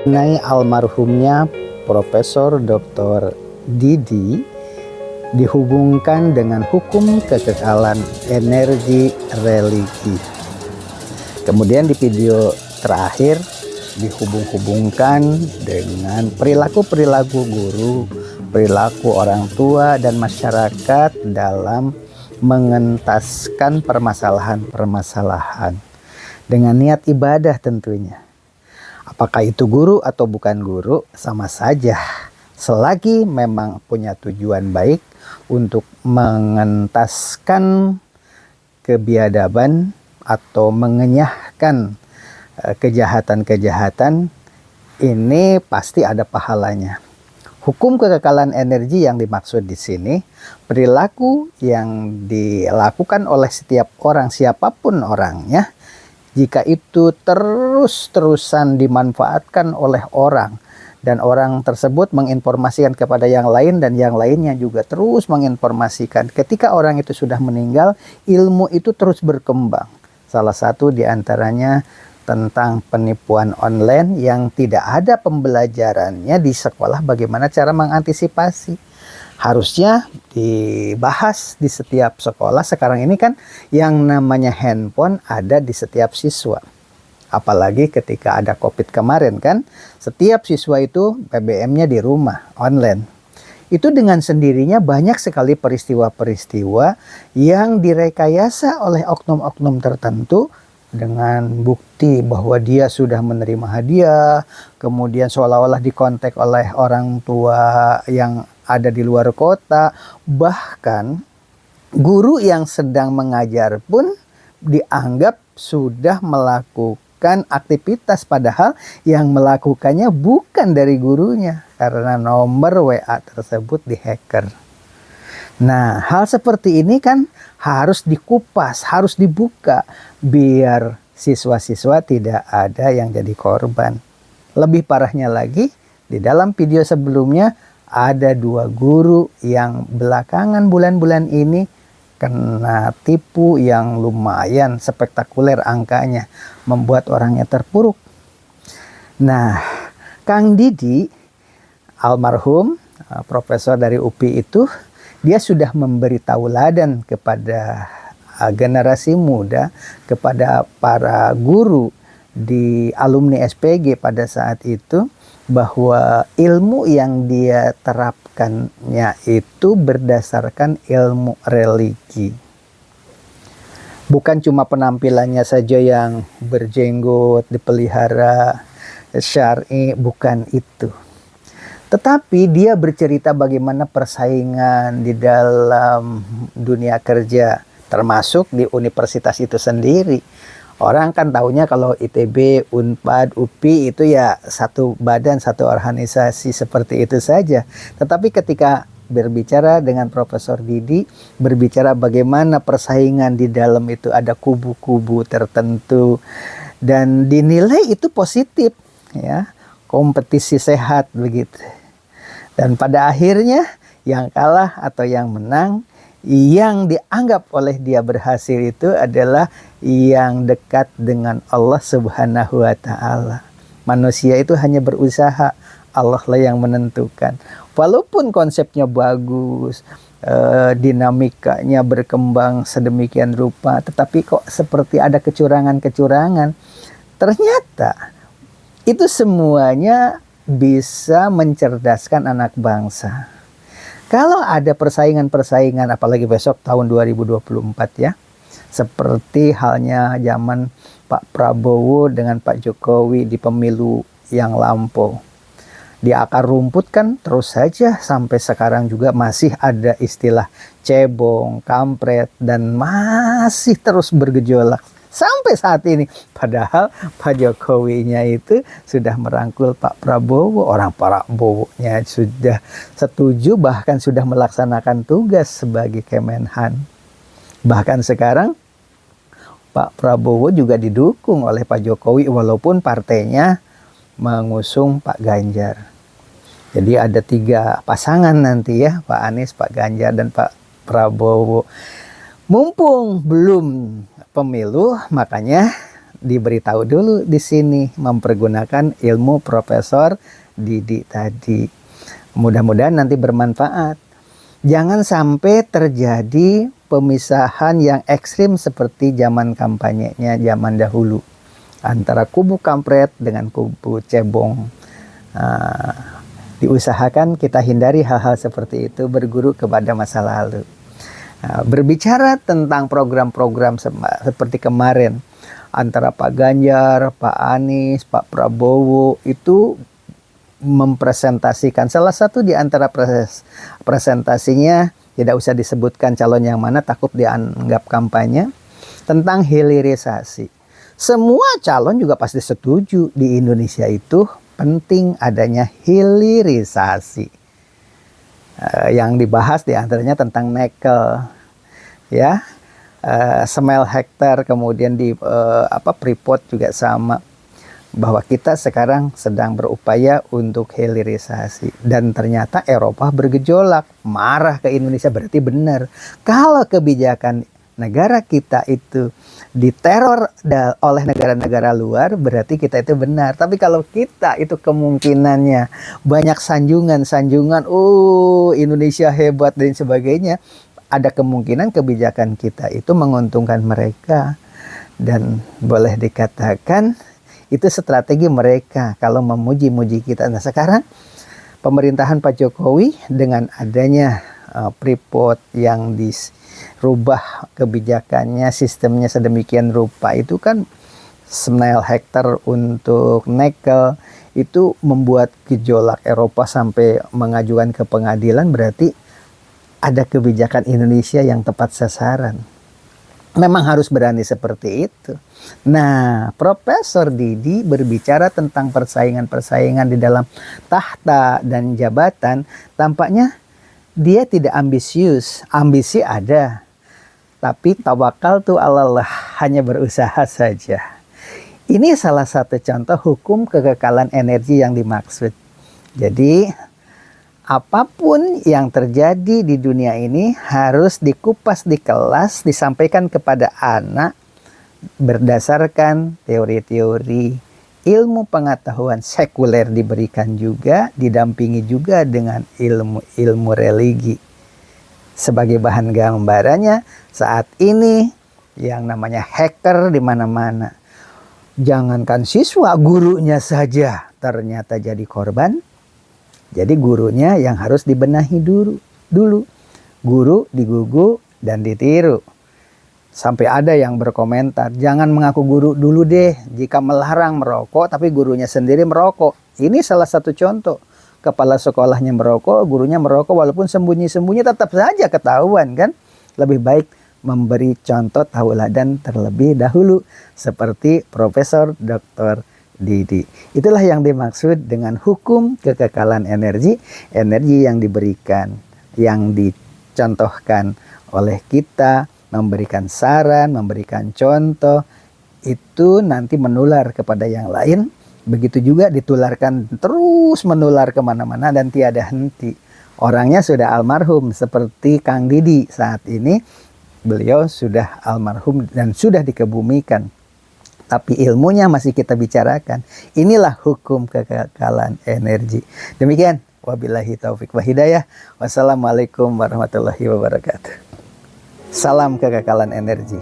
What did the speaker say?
mengenai almarhumnya Profesor Dr. Didi dihubungkan dengan hukum kekekalan energi religi. Kemudian di video terakhir dihubung-hubungkan dengan perilaku-perilaku guru, perilaku orang tua dan masyarakat dalam mengentaskan permasalahan-permasalahan dengan niat ibadah tentunya. Apakah itu guru atau bukan guru, sama saja. Selagi memang punya tujuan baik untuk mengentaskan kebiadaban atau mengenyahkan kejahatan-kejahatan, ini pasti ada pahalanya. Hukum kekekalan energi yang dimaksud di sini, perilaku yang dilakukan oleh setiap orang, siapapun orangnya, jika itu terus-terusan dimanfaatkan oleh orang dan orang tersebut menginformasikan kepada yang lain dan yang lainnya juga terus menginformasikan, ketika orang itu sudah meninggal, ilmu itu terus berkembang. Salah satu diantaranya tentang penipuan online yang tidak ada pembelajarannya di sekolah bagaimana cara mengantisipasi. Harusnya dibahas di setiap sekolah. Sekarang ini kan yang namanya handphone ada di setiap siswa. Apalagi ketika ada COVID kemarin kan, setiap siswa itu PBM-nya di rumah, online. Itu dengan sendirinya banyak sekali peristiwa-peristiwa yang direkayasa oleh oknum-oknum tertentu dengan bukti bahwa dia sudah menerima hadiah, kemudian seolah-olah dikontak oleh orang tua yang ada di luar kota. Bahkan guru yang sedang mengajar pun dianggap sudah melakukan aktivitas, padahal yang melakukannya bukan dari gurunya karena nomor WA tersebut dihacker. Nah, hal seperti ini kan harus dikupas, harus dibuka biar siswa-siswa tidak ada yang jadi korban. Lebih parahnya lagi, di dalam video sebelumnya ada 2 guru yang belakangan bulan-bulan ini kena tipu yang lumayan spektakuler angkanya, membuat orangnya terpuruk. Nah, Kang Didi, almarhum profesor dari UPI itu, dia sudah memberi tauladan kepada generasi muda, kepada para guru di alumni SPG pada saat itu, bahwa ilmu yang dia terapkannya itu berdasarkan ilmu religi. Bukan cuma penampilannya saja yang berjenggot, dipelihara, syar'i, bukan itu. Tetapi dia bercerita bagaimana persaingan di dalam dunia kerja, termasuk di universitas itu sendiri. Orang kan taunya kalau ITB, Unpad, UPI itu ya satu badan, satu organisasi seperti itu saja. Tetapi ketika berbicara dengan Profesor Didi, berbicara bagaimana persaingan di dalam itu ada kubu-kubu tertentu dan dinilai itu positif, ya, kompetisi sehat begitu. Dan pada akhirnya yang kalah atau yang menang, yang dianggap oleh dia berhasil itu adalah yang dekat dengan Allah Subhanahu wa Ta'ala. Manusia itu hanya berusaha, Allah lah yang menentukan. Walaupun konsepnya bagus, dinamikanya berkembang sedemikian rupa, tetapi kok seperti ada kecurangan-kecurangan. Ternyata itu semuanya bisa mencerdaskan anak bangsa. Kalau ada persaingan-persaingan, apalagi besok tahun 2024 ya, seperti halnya zaman Pak Prabowo dengan Pak Jokowi di pemilu yang lampau. Di akar rumput kan terus saja sampai sekarang juga masih ada istilah cebong, kampret, dan masih terus bergejolak. Sampai saat ini, padahal Pak Jokowinya itu sudah merangkul Pak Prabowo, orang Prabowo-nya sudah setuju, bahkan sudah melaksanakan tugas sebagai Kemenhan. Bahkan sekarang Pak Prabowo juga didukung oleh Pak Jokowi walaupun partainya mengusung Pak Ganjar. Jadi ada 3 pasangan nanti ya, Pak Anies, Pak Ganjar, dan Pak Prabowo. Mumpung belum pemilu, makanya diberitahu dulu di sini mempergunakan ilmu Profesor Didi tadi. Mudah-mudahan nanti bermanfaat. Jangan sampai terjadi pemisahan yang ekstrim seperti zaman kampanyenya zaman dahulu antara kubu kampret dengan kubu cebong. Diusahakan kita hindari hal-hal seperti itu, berguru kepada masa lalu. Berbicara tentang program-program seperti kemarin antara Pak Ganjar, Pak Anies, Pak Prabowo itu mempresentasikan salah satu di antara presentasinya, tidak usah disebutkan calon yang mana takut dianggap kampanye, tentang hilirisasi. Semua calon juga pasti setuju di Indonesia itu penting adanya hilirisasi. Yang dibahas diantaranya tentang nikel, ya, smell hektar, kemudian di Freeport juga sama, bahwa kita sekarang sedang berupaya untuk hilirisasi. Dan ternyata Eropa bergejolak, marah ke Indonesia, berarti benar. Kalau kebijakan negara kita itu diteror oleh negara-negara luar, berarti kita itu benar. Tapi kalau kita itu kemungkinannya banyak sanjungan, oh Indonesia hebat dan sebagainya, ada kemungkinan kebijakan kita itu menguntungkan mereka. Dan boleh dikatakan itu strategi mereka kalau memuji-muji kita. Nah sekarang pemerintahan Pak Jokowi dengan adanya Freeport yang dirubah kebijakannya, sistemnya sedemikian rupa, itu kan smell hektar untuk nikel, itu membuat gejolak Eropa sampai mengajukan ke pengadilan. Berarti ada kebijakan Indonesia yang tepat sasaran. Memang harus berani seperti itu. Nah, Profesor Didi berbicara tentang persaingan-persaingan di dalam tahta dan jabatan. Tampaknya dia tidak ambisius. Ambisi ada, tapi tawakal tu Allah, hanya berusaha saja. Ini salah satu contoh hukum kekekalan energi yang dimaksud. Jadi apapun yang terjadi di dunia ini harus dikupas di kelas, disampaikan kepada anak berdasarkan teori-teori ilmu pengetahuan sekuler, diberikan juga, didampingi juga dengan ilmu religi. Sebagai bahan gambarannya, saat ini yang namanya hacker di mana-mana. Jangankan siswa, gurunya saja ternyata jadi korban. Jadi gurunya yang harus dibenahi dulu. Guru digugu dan ditiru. Sampai ada yang berkomentar, jangan mengaku guru dulu deh jika melarang merokok tapi gurunya sendiri merokok. Ini salah satu contoh. Kepala sekolahnya merokok, gurunya merokok, walaupun sembunyi-sembunyi tetap saja ketahuan kan. Lebih baik memberi contoh tauladan terlebih dahulu. Seperti Profesor Dr. Didi. Itulah yang dimaksud dengan hukum kekekalan energi. Energi yang diberikan, yang dicontohkan oleh kita, memberikan saran, memberikan contoh, itu nanti menular kepada yang lain. Begitu juga ditularkan, terus menular kemana-mana dan tiada henti. Orangnya sudah almarhum seperti Kang Didi saat ini. Beliau sudah almarhum dan sudah dikebumikan. Tapi ilmunya masih kita bicarakan. Inilah hukum kekekalan energi. Demikian. Wabillahi taufik wa hidayah. Wassalamualaikum warahmatullahi wabarakatuh. Salam kekekalan energi.